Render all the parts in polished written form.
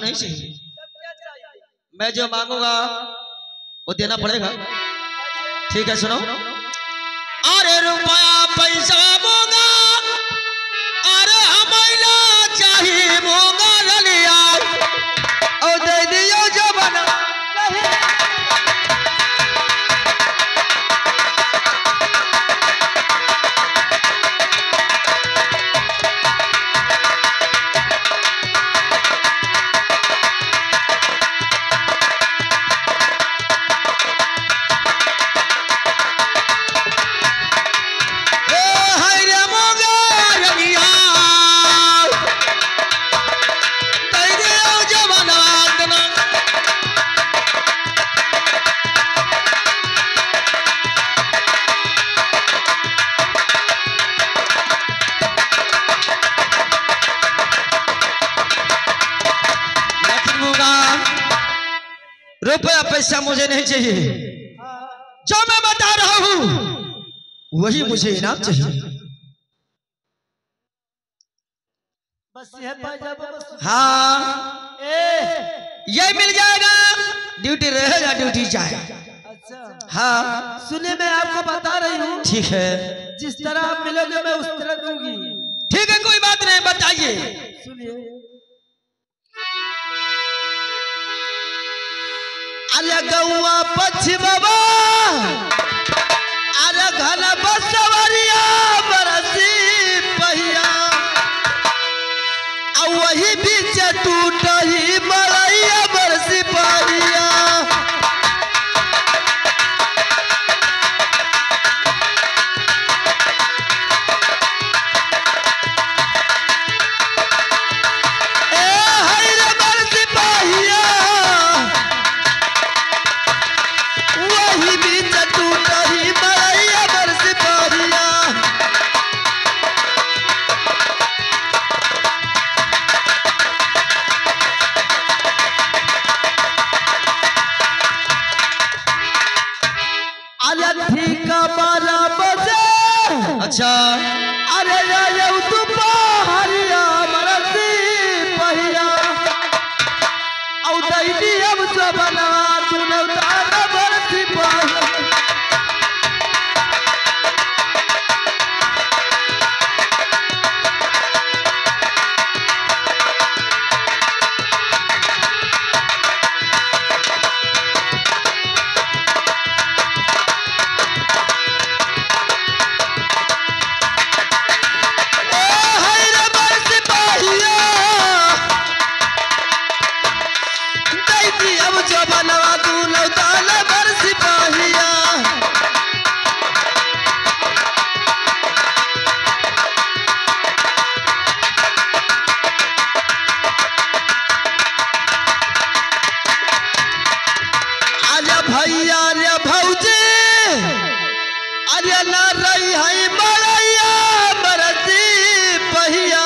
नहीं चाहिए। मैं जो मांगूंगा वो देना पड़ेगा। ठीक है सुनो। अरे रुपया पैसा मोगा, अरे हमें चाहिए मोगा गलिया और दे दियो जो बना। रुपया पैसा मुझे नहीं चाहिए, जो मैं बता रहा हूं वही मुझे इनाम चाहिए। बस हाँ ये मिल जाएगा, ड्यूटी रहेगा ड्यूटी जाए। अच्छा हाँ सुनिए, मैं आपको बता रही हूँ, ठीक है जिस तरह आप मिलोगे मैं उस तरह दूंगी। ठीक है कोई बात नहीं, बताइए। सुनिए, अरे गौआ पछिमवा, अरे घन बसवरिया बरसी पहिया, और वही बीच टूट ही मरैया बरसी पहिया। अच्छा अरे तू पहरिया बरसी पहिया, और दैनी अब जो बना तूने उतारा बरसी पहिया। भैया रे भौजी, अरे ना रही है मरैया बरसी पहिया,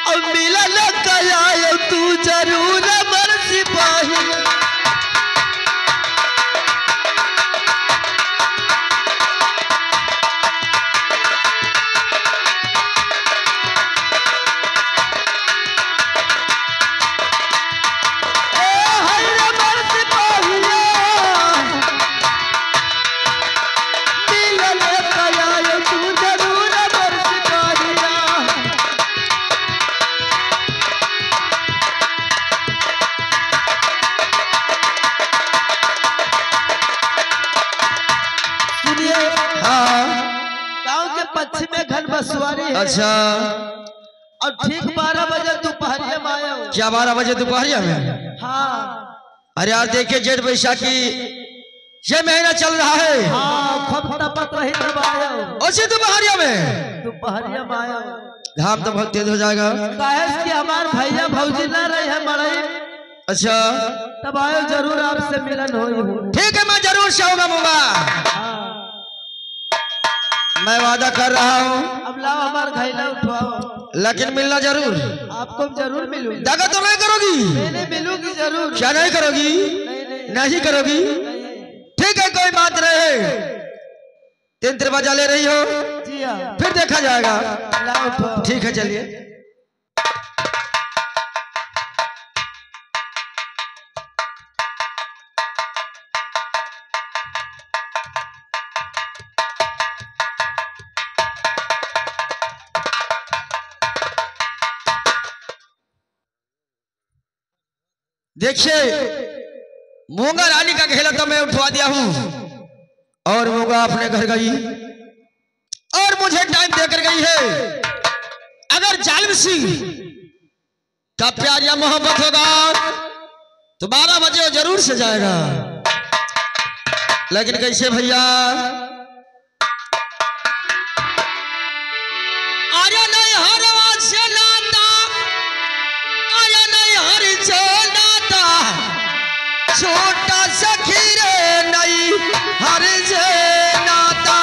और मिलल कया तू जरूर बरसी पहिया। पश्चिम में घन बसवारी है। अच्छा और ठीक 12 बजे दोपहरिया में आया हूँ। क्या 12 बजे दोपहरिया में? हाँ। अरे यार देखिए जेठ बैसाखी ये महीना चल रहा है। हाँ खपता पत रही तब आया हूँ। उसी दोपहरिया में? दोपहरिया में आया हूँ। घाम तो बहुत तेज हो जाएगा। काहे कि हमारे भैया भौजी ना रहे हैं मड़ई। अच्छा तब आयो जरूर आपसे मिलन हो। ठीक है मैं जरूर से आऊंगा। मैं वादा कर रहा हूँ। अब लाओ हमारे घैला उठवाओ। लेकिन मिलना जरूर। आपको जरूर मिलूंगी। दगा तो नहीं करोगी? मैंने मिलूंगी जरूर। क्या नहीं करोगी? नहीं करोगी? ठीक है कोई बात नहीं। 3 बजा ले रही हो? जी हाँ। फिर देखा जाएगा। लाओ उठवाओ। ठीक है चलिए। देखिए मूंगा रानी का घेला तो मैं उठवा दिया हूं और मूंगा अपने घर गई और मुझे टाइम देकर गई है। अगर जालिम सिंह का प्यार या मोहब्बत होगा तो 12 बजे वो जरूर से जाएगा, लेकिन कैसे भैया? आया नहीं हर से नाता, आया नहीं हर से नाता, छोटा सखी रे नहीं हर से नाता।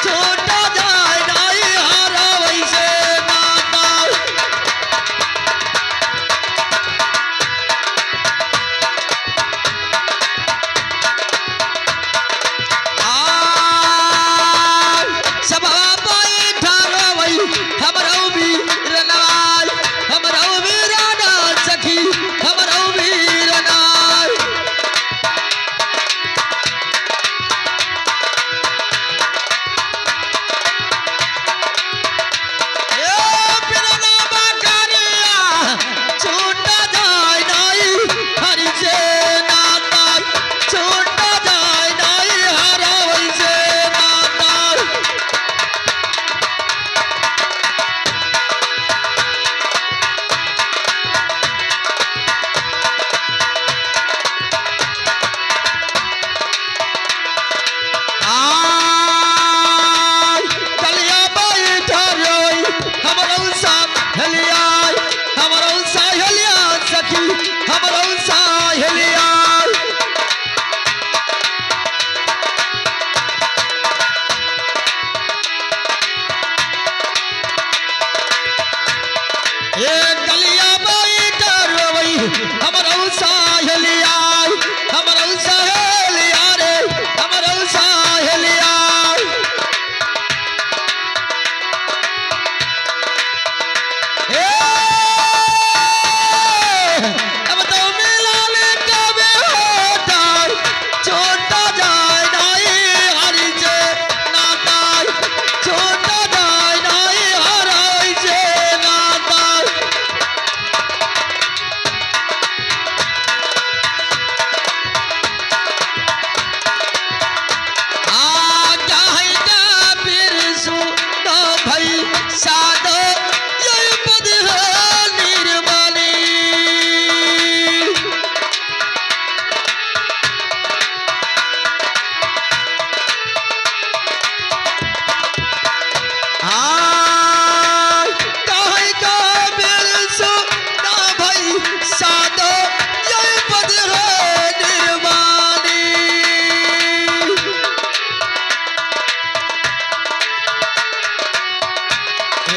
छोटा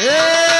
ए